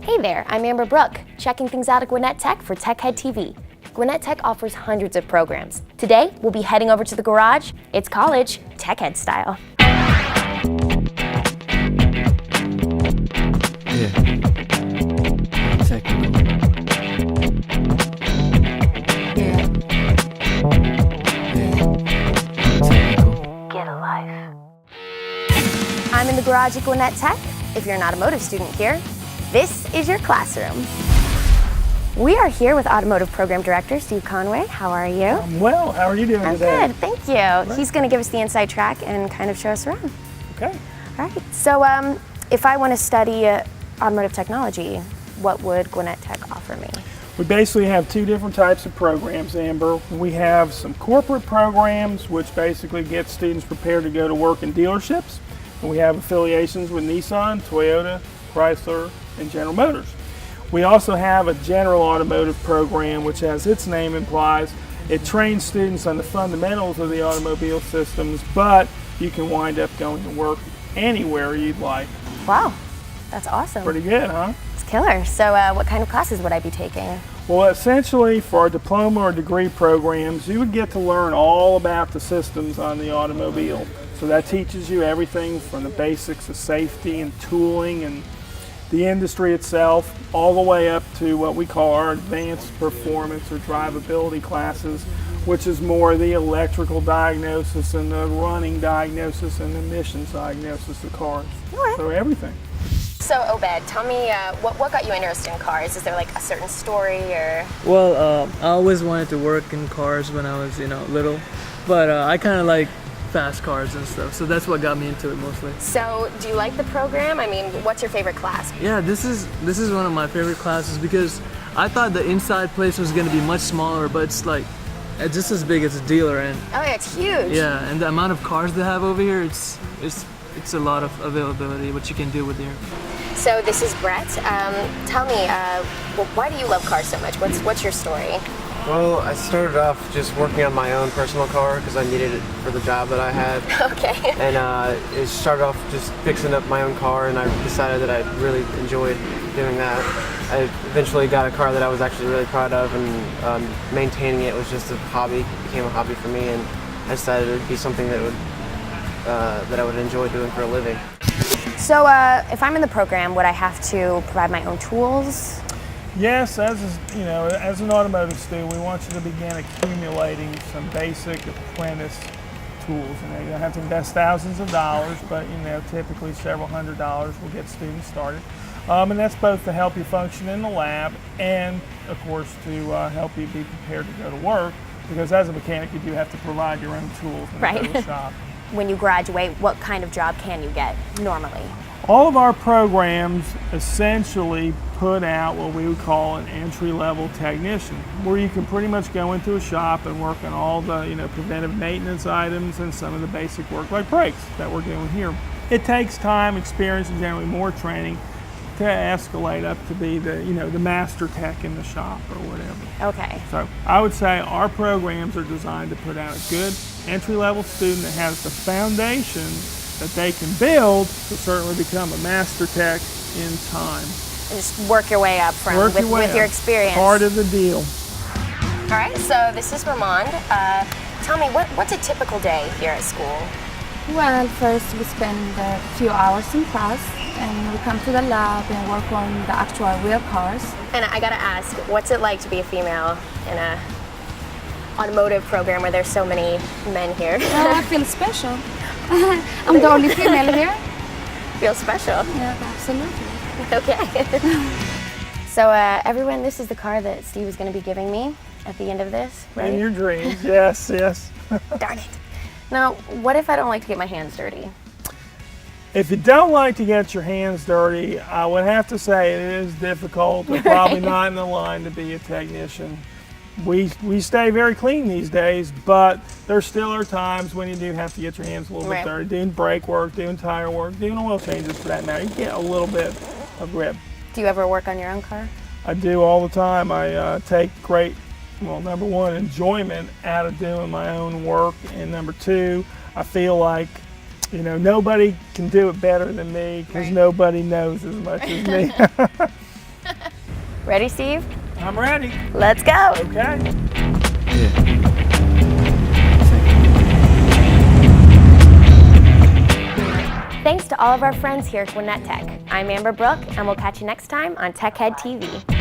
Hey there, I'm Amber Brooke, checking things out at Gwinnett Tech for Tech Head TV. Gwinnett Tech offers hundreds of programs. Today, we'll be heading over to the garage. It's college, Tech Head style. Yeah. Technical. Yeah. Technical. Get a life. I'm in the garage at Gwinnett Tech. If you're an automotive student here, this is your classroom. We are here with Automotive Program Director Steve Conway. How are you? I'm well. How are you doing today? I'm good, thank you. He's going to give us the inside track and kind of show us around. Okay. All right, so if I want to study automotive technology, what would Gwinnett Tech offer me? We basically have two different types of programs, Amber. We have some corporate programs, which basically get students prepared to go to work in dealerships. And we have affiliations with Nissan, Toyota, Chrysler, and General Motors. We also have a general automotive program, which, as its name implies, it trains students on the fundamentals of the automobile systems, but you can wind up going to work anywhere you'd like. Wow, that's awesome. Pretty good, huh? It's killer. So what kind of classes would I be taking? Well, essentially, for our diploma or degree programs, you would get to learn all about the systems on the automobile. So that teaches you everything from the basics of safety and tooling and the industry itself, all the way up to what we call our advanced performance or drivability classes, which is more the electrical diagnosis and the running diagnosis and emissions diagnosis of cars. Okay. So everything. So Obed, tell me what got you interested in cars? Is there like a certain story or? Well, I always wanted to work in cars when I was, little, but I kind of like fast cars and stuff, so that's what got me into it mostly. So do you like the program? I mean, what's your favorite class? Yeah, this is one of my favorite classes because I thought the inside place was going to be much smaller, but it's like just as big as a dealer, and Oh yeah, it's huge. yeah, and the amount of cars they have over here, it's a lot of availability what you can do with here. So this is Brett. Tell me, why do you love cars so much? What's your story? Well, I started off just working on my own personal car because I needed it for the job that I had. Okay. And it started off just fixing up my own car, and I decided that I really enjoyed doing that. I eventually got a car that I was actually really proud of, and maintaining it was just a hobby. It became a hobby for me, and I decided it would be something that I would enjoy doing for a living. So if I'm in the program, would I have to provide my own tools? Yes, as an automotive student, we want you to begin accumulating some basic apprentice tools. You don't have to invest thousands of dollars, but typically several $100s will get students started. And that's both to help you function in the lab and, of course, to help you be prepared to go to work. Because as a mechanic, you do have to provide your own tools when you go to the shop. When you graduate, what kind of job can you get normally? All of our programs essentially put out what we would call an entry-level technician, where you can pretty much go into a shop and work on all the preventive maintenance items and some of the basic work like brakes that we're doing here. It takes time, experience, and generally more training to escalate up to be the master tech in the shop or whatever. Okay. So I would say our programs are designed to put out a good entry-level student that has the foundation that they can build to certainly become a master tech in time. And just work your way up with your experience. Part of the deal. All right, so this is Ramond. Tell me, what's a typical day here at school? Well, first we spend a few hours in class, and we come to the lab and work on the actual real cars. And I gotta ask, what's it like to be a female in a automotive program where there's so many men here? I feel special. I'm the only female here. Feel special? Yeah, absolutely. Okay. So everyone, this is the car that Steve is going to be giving me at the end of this, right? In your dreams, yes, yes. Darn it. Now, what if I don't like to get my hands dirty? If you don't like to get your hands dirty, I would have to say it is difficult. You're probably not in the line to be a technician. We stay very clean these days, but there still are times when you do have to get your hands a little bit dirty, doing brake work, doing tire work, doing oil changes for that matter. You get a little bit of grip. Do you ever work on your own car? I do all the time. I take great, number one, enjoyment out of doing my own work, and number two, I feel like nobody can do it better than me because nobody knows as much as me. Ready, Steve? I'm ready. Let's go. Okay. Thanks to all of our friends here at Gwinnett Tech. I'm Amber Brooke, and we'll catch you next time on Tech Head TV.